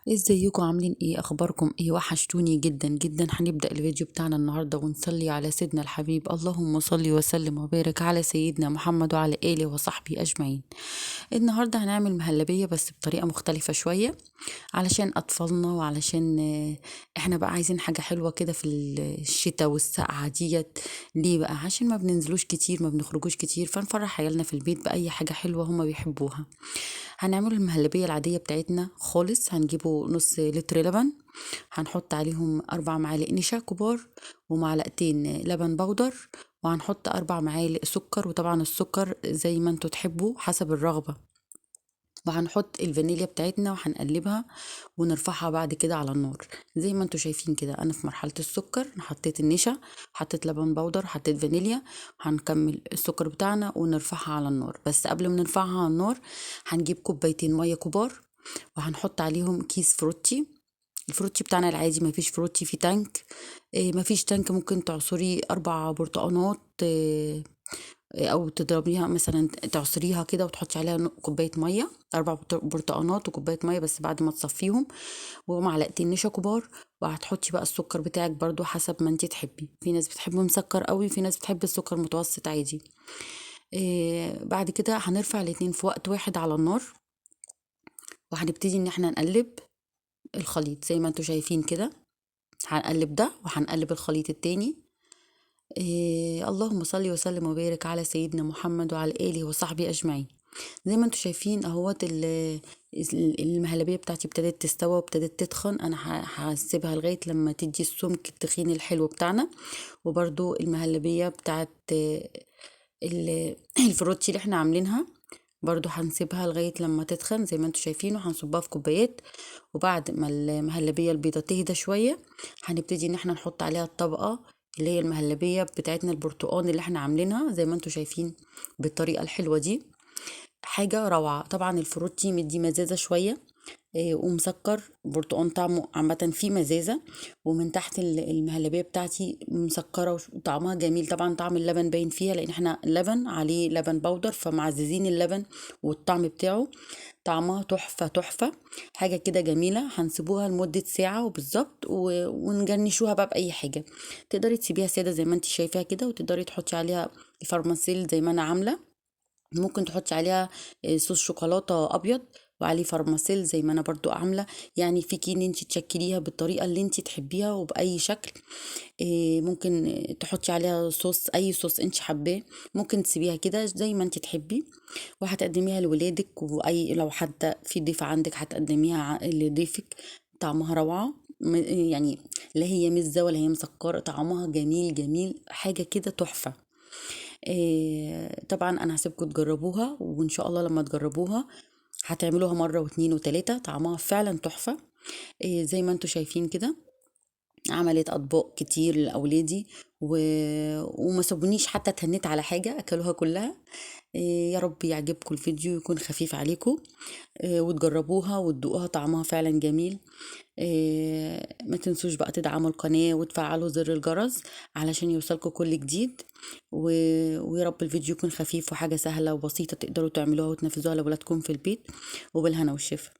ازيكم عاملين ايه؟ اخباركم ايه؟ وحشتوني جدا جدا. هنبدأ الفيديو بتاعنا النهارده ونصلي على سيدنا الحبيب. اللهم صل وسلم وبارك على سيدنا محمد وعلى اله وصحبه اجمعين. النهارده هنعمل مهلبية بس بطريقة مختلفة شوية علشان اطفالنا، وعلشان احنا بقى عايزين حاجة حلوة كده في الشتاء والسقعة ديت. ليه بقى؟ عشان ما بننزلوش كتير، ما بنخرجوش كتير، فنفرح عيالنا في البيت بأي حاجة حلوة هما بيحبوها. هنعمل المهلبية العادية بتاعتنا خالص. هنجيبه نص لتر لبن، هنحط عليهم 4 معالق نشا كبار، ومعلقتين لبن بودر، وهنحط 4 معالق سكر، وطبعا السكر زي ما انتوا تحبوا حسب الرغبة. وهنحط الفانيليا بتاعتنا وهنقلبها ونرفعها بعد كده على النار. زي ما انتوا شايفين كده، انا في مرحلة السكر حطيت النشا، حطيت لبن بودر، حطيت فانيليا. هنكمل السكر بتاعنا ونرفعها على النار. بس قبل ما نرفعها على النار هنجيب كوبايتين مية كبار، وهنحط عليهم كيس فروتي. الفروتي بتاعنا العادي، مفيش فروتي في تانك. مفيش تانك، ممكن تعصري 4 برتقانات، او تضربيها مثلا، تعصريها كده وتحطي عليها كوبايه ميه. 4 برتقانات وكوبايه ميه بس بعد ما تصفيهم، ومعلقتين نشا كبار. وهتحطي بقى السكر بتاعك برضو حسب ما انتي تحبي. في ناس بتحب مسكر قوي، في ناس بتحب السكر متوسط عادي. بعد كده هنرفع الاتنين في وقت واحد على النار، وهنبتدي ان احنا نقلب الخليط زي ما انتوا شايفين كده. هنقلب ده وهنقلب الخليط التاني. اللهم صل وسلم وبارك على سيدنا محمد وعلى آله وصحبه أجمعين. زي ما انتوا شايفين اهوت المهلبية بتاعتي ابتدت تستوى وابتدت تتخن. انا هسيبها لغاية لما تدي السمك التخين الحلو بتاعنا. وبرضو المهلبية بتاعت الفروتشي اللي احنا عاملينها برضو هنسيبها لغاية لما تتخن زي ما انتوا شايفين، وهنصبها في كوبايات. وبعد ما المهلبية البيضة تهدى شوية هنبتدي ان احنا نحط عليها الطبقة اللي هي المهلبية بتاعتنا البرتقان اللي احنا عاملينها زي ما انتوا شايفين بالطريقة الحلوة دي. حاجة روعة. طبعا الفروتي مدي مزازة شوية، ومسكر برتقان طعمه عامة فيه مزازة. ومن تحت المهلبية بتاعتي مسكرة وطعمها جميل. طبعا طعم اللبن باين فيها لأن احنا اللبن عليه لبن بودر، فمعززين اللبن والطعم بتاعه. طعمها تحفة تحفة. حاجة كده جميلة. هنسيبوها لمدة ساعة وبالظبط ونجرنشوها بقى بأي حاجة. تقدري تسيبيها سادة زي ما انت شايفاها كده، وتقدري تحطي عليها فرماسيل زي ما انا عاملة. ممكن تحطي عليها صوص شوكولاتة ابيض وعليه فرماسيل زي ما انا برضو عامله. يعني فيكي ان انت تشكليها بالطريقه اللي انت تحبيها وباي شكل. ممكن تحطي عليها صوص، اي صوص انت حباه. ممكن تسيبيها كده زي ما انت تحبي، وهتقدميها لولادك، واي لو حد في ضيف عندك هتقدميها لضيفك. طعمها روعه. يعني لا هي مزه ولا هي مسكره، طعمها جميل جميل، حاجه كده تحفه. طبعا انا هسيبكم تجربوها، وان شاء الله لما تجربوها هتعملوها مرة واتنين وتلاتة. طعمها فعلا تحفة. زي ما انتوا شايفين كده، عملت اطباق كتير لاولادي و... وما سابونيش حتى تهنيت على حاجة، اكلوها كلها. يا رب يعجبكم الفيديو، يكون خفيف عليكم. وتجربوها وتدوقوها، طعمها فعلا جميل. ما تنسوش بقى تدعموا القناة وتفعلوا زر الجرس علشان يوصلكوا كل جديد. و... ويا رب الفيديو يكون خفيف وحاجة سهلة وبسيطة تقدروا تعملوها وتنفذوها لأولادكم في البيت، وبالهنا والشفا.